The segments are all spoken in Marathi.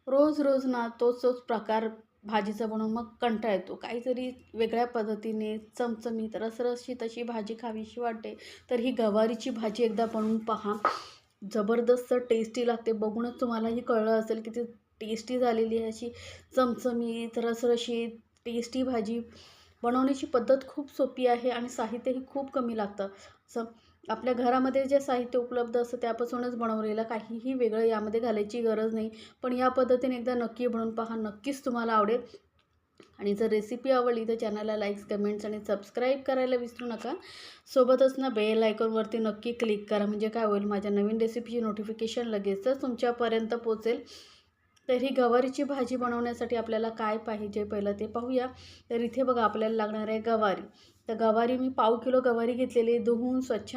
रोज रोज ना तोच तोच प्रकार भाजीचा बनवून मग कंटाळा येतो. काहीतरी वेगळ्या पद्धतीने चमचमीत रसरशीत अशी भाजी खावीशी वाटते. तर ही गवारीची भाजी एकदा बनवून पहा. जबरदस्त टेस्टी लागते. बघूनच तुम्हालाही कळलं असेल की ती टेस्टी झालेली आहे. अशी चमचमीत रसरशीत टेस्टी भाजी बनवण्याची पद्धत खूप सोपी आहे आणि साहित्यही खूप कमी लागतं. असं आपल्या घरामध्ये जे साहित्य उपलब्ध असतं त्यापासूनच बनवलेलं, काहीही वेगळं यामध्ये घालायची गरज नाही. पण या पद्धतीने एकदा नक्की बनवून पहा, नक्कीच तुम्हाला आवडेल. आणि जर रेसिपी आवडली तर चॅनलला लाईक्स, कमेंट्स आणि सबस्क्राईब करायला विसरू नका. सोबतच ना बेल आयकॉनवरती नक्की क्लिक करा, म्हणजे काय होईल, माझ्या नवीन रेसिपीची नोटिफिकेशन लगेचच तुमच्यापर्यंत पोहोचेल. तर ही गवारीची भाजी बनवण्यासाठी आपल्याला काय पाहिजे पहिलं ते पाहूया. तर इथे बघा आपल्याला लागणार आहे गवारी. तर गवारी मी 1/2 किलो गवारी घेतलेली, धुवून स्वच्छ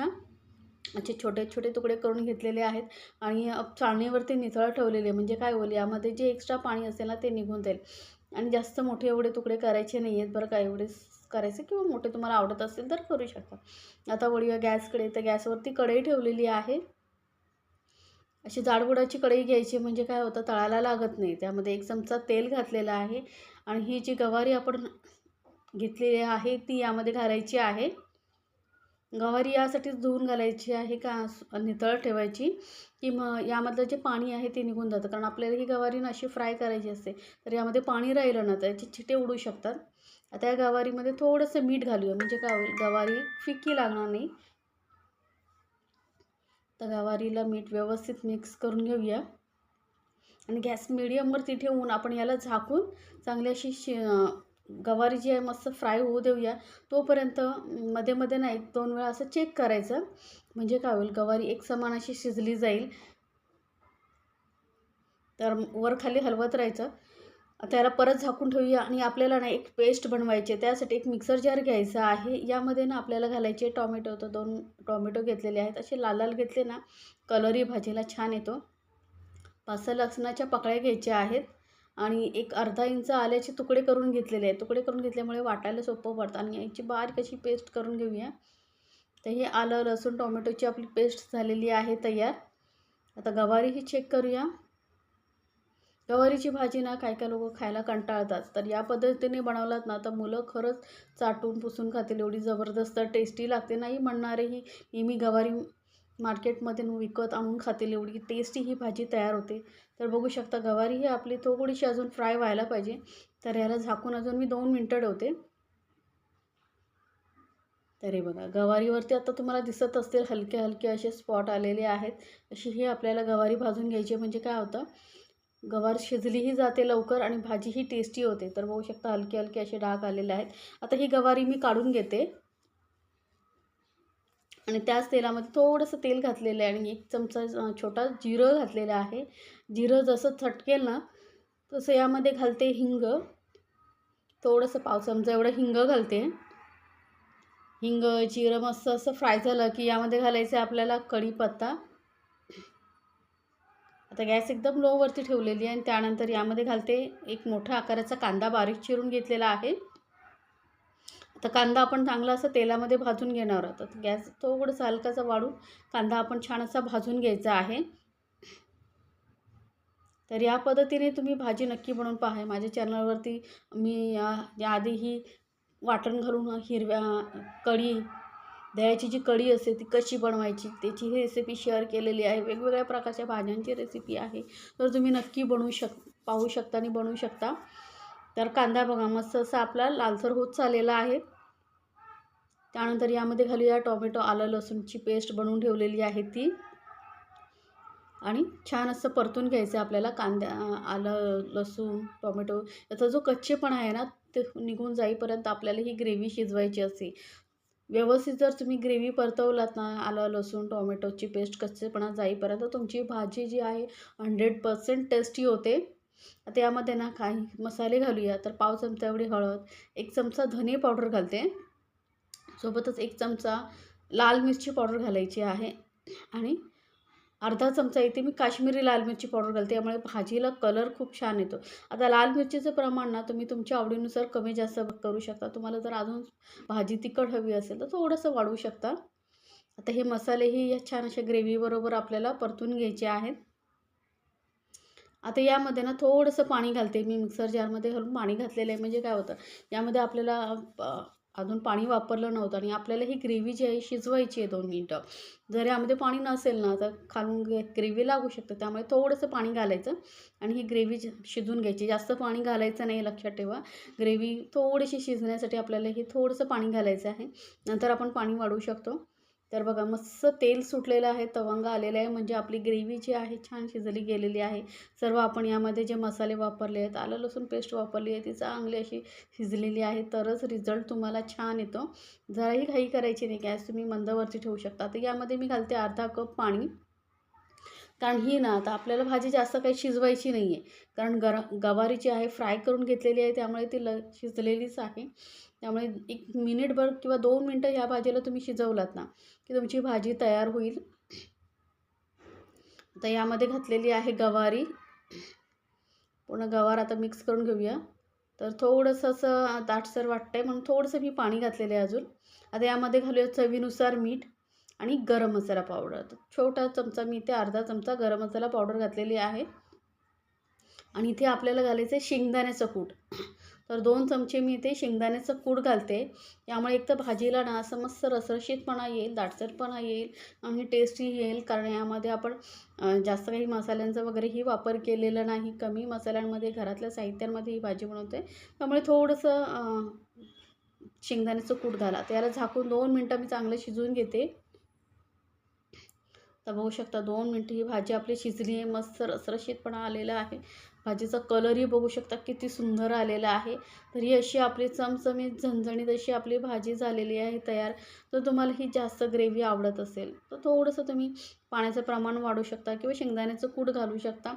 असे छोटे छोटे तुकडे करून घेतलेले आहेत आणि चाळणीवरती निथळत ठेवलेले, म्हणजे काय होईल, यामध्ये जे एक्स्ट्रा पाणी असेल ना ते निघून जाईल. आणि जास्त मोठे एवढे तुकडे करायचे नाही आहेत बरं का, एवढेच करायचे, किंवा मोठे तुम्हाला आवडत असेल तर करू शकता. आता वळूया गॅसकडे. तर गॅसवरती कढई ठेवलेली आहे. अशी जाडबुडाची कढई घ्यायची, म्हणजे काय होतं, तळाला लागत नाही. त्यामध्ये 1 चमचा तेल घातलेलं आहे आणि ही जी गवारी आपण घेतलेली आहे ती यामध्ये घालायची आहे. गवारी यासाठीच धुवून घालायची आहे का नितळत ठेवायची, की मग यामधलं जे पाणी आहे ते निघून जातं. कारण आपल्याला ही गवारी ना अशी फ्राय करायची असते, तर यामध्ये पाणी राहिलं ना तर याचे छिटे उडू शकतात. आता या गवारीमध्ये थोडंसं मीठ घालूया, म्हणजे काय होईल, गवारी फिक्की लागणार नाही. तर गवारीला मीठ व्यवस्थित मिक्स करून घेऊया आणि गॅस मिडियमवरती ठेवून आपण याला झाकून चांगली अशी गवारी जी आहे मस्त फ्राय होऊ देऊया. तोपर्यंत मध्ये मध्ये ना 1-2 वेळा असं चेक करायचं, म्हणजे काय होईल, गवारी एक समान अशी शिजली जाईल. तर वर खाली हलवत राहायचं. आता याला परत झाकून ठेवूया आणि आपल्याला ना एक पेस्ट बनवायची आहे. त्यासाठी एक मिक्सर जार घ्यायचा आहे. यामध्ये ना आपल्याला घालायचे टॉमॅटो. तर 2 टॉमॅटो घेतलेले आहेत. असे लाल लाल घेतले ना कलरही भाजीला छान येतो. 5-6 लसणाच्या पाकळ्या घ्यायच्या आहेत आणि एक अर्धा इंच आल्याचे तुकडे करून घेतलेले आहेत. तुकडे करून घेतल्यामुळे वाटायला सोपं पडतं आणि याची बारीक अशी पेस्ट करून घेऊया. तर हे आलं, लसूण, टोमॅटोची आपली पेस्ट झालेली आहे तयार. आता गवारीही चेक करूया. गवारीची भाजी ना काय काय लोकं खायला कंटाळतात, तर या पद्धतीने बनवलात ना तर मुलं खरंच चाटून पुसून खातील, एवढी जबरदस्त टेस्टी लागते. नाही म्हणणारेही नेहमी गवारी मार्केटमधून विकत आणून खातील, एवढी टेस्टी ही भाजी तयार होते. तर बघू शकता गवारी ही आपली थोडीशी अजून फ्राय व्हायला पाहिजे. तर याला झाकून अजून मी 2 मिनटं ठेवते. तर हे बघा गवारीवरती आता तुम्हाला दिसत असतील हलके हलके असे स्पॉट आलेले आहेत. अशी ही आपल्याला गवारी भाजून घ्यायची, म्हणजे काय होतं, गवार शिजलीही जाते लवकर आणि भाजीही टेस्टी होते. तर बघू शकता हलके हलके असे डाग आलेले आहेत. आता ही गवारी मी काढून घेते आणि त्याच तेलामध्ये थोडंसं तेल घातलेलं आहे आणि 1 चमचा छोटा जिरं घातलेलं आहे. जिरं जसं चटकेल ना तसं यामध्ये घालते हिंग. थोडंसं 1/2 चमचा एवढं हिंग घालते. हिंग, जिरं मस्त असं फ्राय झालं की यामध्ये घालायचं आहे आपल्याला कढीपत्ता. आता गॅस एकदम लोवरती ठेवलेली आहे आणि त्यानंतर यामध्ये घालते एक मोठ्या आकाराचा कांदा बारीक चिरून घेतलेला आहे. आता कांदा आपण चांगला असा तेलामध्ये भाजून घेणार आहोत. तर गॅस थोडंसं हलकासा वाढून कांदा आपण छान असा भाजून घ्यायचा आहे. तर या पद्धतीने तुम्ही भाजी नक्की बनवून पहा. माझ्या चॅनलवरती मी याआधीही वाटण घालून हिरव्या कढी, दह्याची जी कढी असते ती कशी बनवायची त्याची ही रेसिपी शेअर केलेली आहे. वेगवेगळ्या प्रकारच्या भाज्यांची रेसिपी आहे. तर तुम्ही नक्की पाहू शकता आणि बनवू शकता. तर कांदा बघा मस्त असा आपला लालसर होत चाललेला आहे. त्यानंतर यामध्ये घालूया टोमॅटो, आलं लसूणची पेस्ट बनवून ठेवलेली आहे ती आणि छान असं परतून घ्यायचं आपल्याला. आलं, लसूण, टोमॅटो याचा जो कच्चेपणा आहे ना ते निघून जाईपर्यंत आपल्याला ही ग्रेव्ही शिजवायची असते. व्यवस्थित जर तुम्ही ग्रेव्ही परतवलात ना, आलं, लसूण, टोमॅटोची पेस्ट कच्चेपणा जाईपर्यंत तुमची भाजी जी आहे 100% टेस्टी होते. आता यामध्ये ना काही मसाले घालूया. तर 1/2 चमचा एवढी हळद, 1 चमचा धने पावडर घालते. सोबतच 1 चमचा लाल मिरची पावडर घालायची आहे आणि अर्धा चमचा इथे मी काश्मीरी लाल मिरची पावडर घालते. त्यामुळे भाजीला कलर खूप छान येतो. आता लाल मिरचीचं प्रमाण ना तुम्ही तुमच्या आवडीनुसार कमी जास्त करू शकता. तुम्हाला जर अजून भाजी तिखट हवी असेल तर थोडंसं वाढवू शकता. आता हे मसालेही या छान अशा ग्रेव्हीबरोबर आपल्याला परतून घ्यायचे आहेत. आता यामध्ये ना थोडंसं पाणी घालते मी, मिक्सर जारमध्ये घालून पाणी घातलेलं आहे. म्हणजे काय होतं, यामध्ये आपल्याला अजून पाणी वापरलं नव्हतं आणि आपल्याला ही ग्रेव्ही जी आहे शिजवायची आहे 2 मिनटं. जर यामध्ये पाणी नसेल ना तर खालून ग्रेव्ही लागू शकते. त्यामुळे थोडंसं पाणी घालायचं आणि ही ग्रेव्ही शिजवून घ्यायची. जास्त पाणी घालायचं नाही, लक्षात ठेवा. ग्रेव्ही थोडीशी शिजण्यासाठी आपल्याला हे थोडंसं पाणी घालायचं आहे. नंतर आपण पाणी वाढवू शकतो. तर बघा मस्त तेल सुटलेलं आहे, तवंग आलेला आहे, म्हणजे आपली ग्रेव्ही जी आहे छान शिजली गेलेली आहे. सर्व आपण यामध्ये जे मसाले वापरले आहेत, आलं लसूण पेस्ट वापरली आहे, ती चांगली अशी शिजलेली आहे, तरच रिझल्ट तुम्हाला छान येतो. जराही घाई करायची नाही, गॅस तुम्ही मंदावरती ठेवू शकता. तर यामध्ये मी घालते अर्धा कप पाणी. कारण ही ना आता आपल्याला भाजी जास्त काही शिजवायची नाही आहे. कारण गवारी जी आहे फ्राय करून घेतलेली आहे, त्यामुळे ती शिजलेलीच आहे. त्यामुळे 1 मिनिटभर किंवा 2 मिनटं ह्या भाजीला तुम्ही शिजवलात ना, की तुमची भाजी तयार होईल. आता यामध्ये घातलेली आहे गवारी. पूर्ण गवार आता मिक्स करून घेऊया. तर थोडंसं असं दाटसर वाटतंय म्हणून थोडंसं मी पाणी घातलेलं आहे अजून. आता यामध्ये घालूया चवीनुसार मीठ आणि गरम मसाला पावडर. तर छोटा चमचा मी इथे अर्धा चमचा गरम मसाला पावडर घातलेली आहे. आणि इथे आपल्याला घालायचं आहे शेंगदाण्याचं कूट. तर 2 चमचे मी इथे शेंगदाण्याचं कूट घालते. यामुळे एक तर भाजीला ना असं मस्त रसरशीतपणा येईल, दाटसरपणा येईल आणि टेस्टी येईल. कारण यामध्ये आपण जास्त काही मसाल्यांचा वगैरेही वापर केलेला नाही. कमी मसाल्यांमध्ये घरातल्या साहित्यांमध्ये ही भाजी बनवते. त्यामुळे थोडंसं शेंगदाण्याचं कूट घाला. त्याला झाकून 2 मिनटं मी चांगलं शिजवून घेते. तर बघू शकता 2 मिनटं ही भाजी आपली शिजली आहे. मस्त रसरशीतपणा आलेला आहे. भाजीचा कलरही बघू शकता किती सुंदर आलेला आहे. तर ही अशी आपली चमचमीत झणझणीत अशी आपली भाजी झालेली आहे तयार. तर तुम्हाला ही जास्त ग्रेव्ही आवडत असेल तर थोडंसं तुम्ही पाण्याचं प्रमाण वाढवू शकता किंवा शेंगदाण्याचं कूट घालू शकता.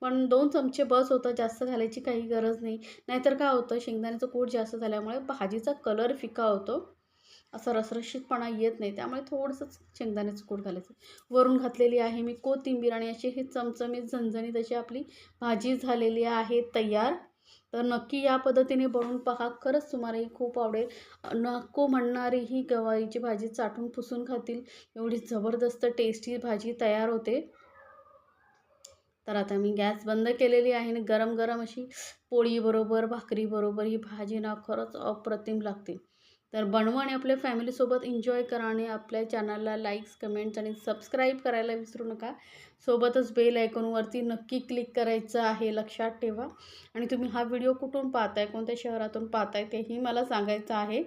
पण 2 चमचे बस होतं, जास्त घालायची काही गरज नाही. नाहीतर काय होतं, शेंगदाण्याचं कूट जास्त झाल्यामुळे भाजीचा कलर फिका होतो, असा रसरशीतपणा येत नाही. त्यामुळे थोडंसंच शेंगदाण्याचं कूट घालायचं. वरून घातलेली आहे मी कोथिंबीर आणि अशी ही चमचमीत झणझणीत अशी आपली भाजी झालेली आहे तयार. तर नक्की या पद्धतीने बनवून पहा. खरंच तुम्हालाही खूप आवडेल. नको म्हणणारी ही गवारीची भाजी चाटून पुसून खातील, एवढी जबरदस्त टेस्टी भाजी तयार होते. तर आता मी गॅस बंद केलेली आहे आणि गरम गरम अशी पोळीबरोबर, भाकरीबरोबर ही भाजी ना खरंच अप्रतिम लागते. तर बनवा आणि आपल्या फॅमिलीसोबत एन्जॉय करा आणि आपल्या चॅनलला लाईक्स, कमेंट्स आणि सबस्क्राईब करायला विसरू नका. सोबतच बेल आयकॉनवरती नक्की क्लिक करायचं आहे, लक्षात ठेवा. आणि तुम्ही हा व्हिडिओ कुठून पाहताय, कोणत्या शहरातून पाहताय तेही मला सांगायचं आहे.